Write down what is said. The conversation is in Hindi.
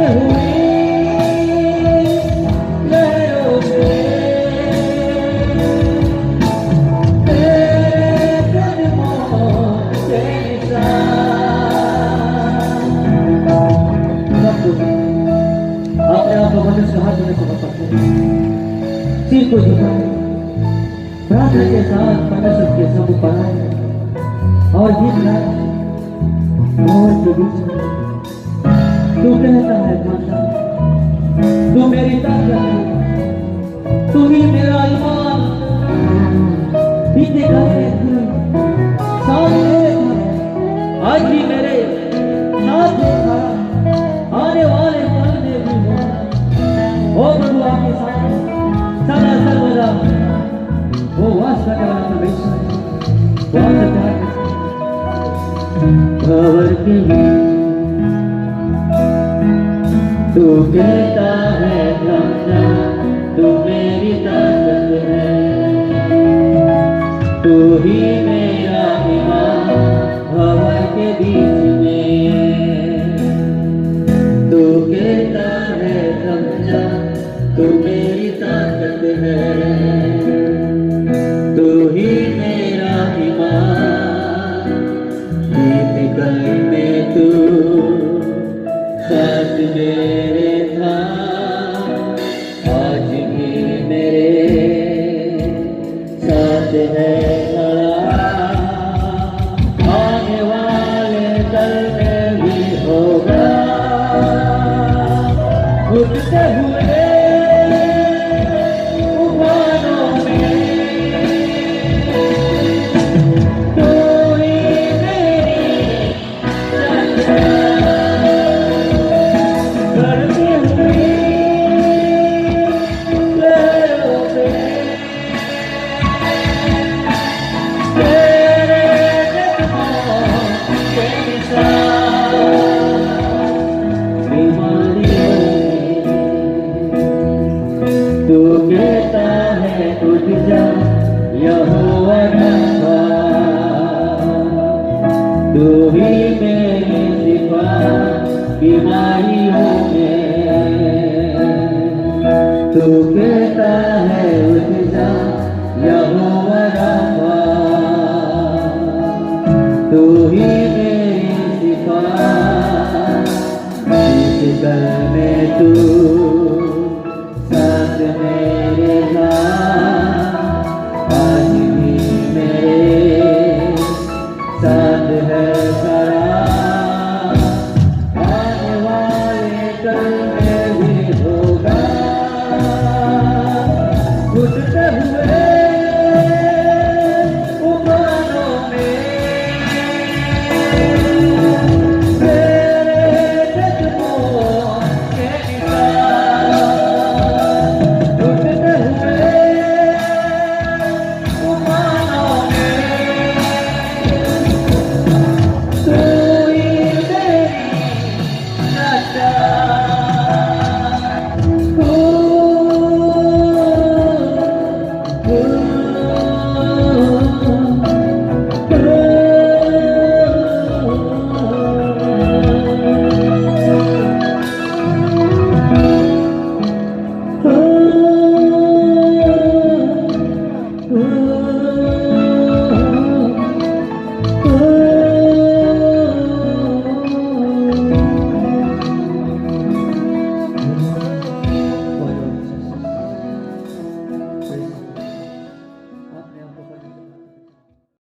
हुई लहरों से तेरे कदमों के अपने आप को मनुष्य हाथ में समर्पित करें, सिर को झुकाएं, प्रार्थना के साथ परमेश्वर के सब पढ़ाएं और गीत गाएं। और के बीच में तू कहता है माता, तू मेरी ताकत है, तू ही मेरा ईमान। बीते गए साल आज भी मेरे साथ खड़ा, आने वाले पल में भी होगा। ओ प्रभु आपके साथ सदा सर्वदा वो वास करने वाला परमेश्वर है, वो आपसे प्यार करता है। भंवर के तू कहता है राजा, तू मेरी ताकत है, तू ही मेरा ईमान। भंवर के बीच में तू कहता है राजा, तू मेरी ताकत है, तू ही मेरा ईमान। बीत गए में तू साथ मेरे था, आज भी मेरे साथ है खड़ा। आने वाले कल में भी होगा। उठते हुए तूफानों में तू ही मेरी रक्षा। करती हुई लहरों पे तेरे कदमों के निशान। बीमारियों तू कहता है उठ जा यहोवा रब्बा, तू ही मेरी शिफा बीमारियों में। तू कहता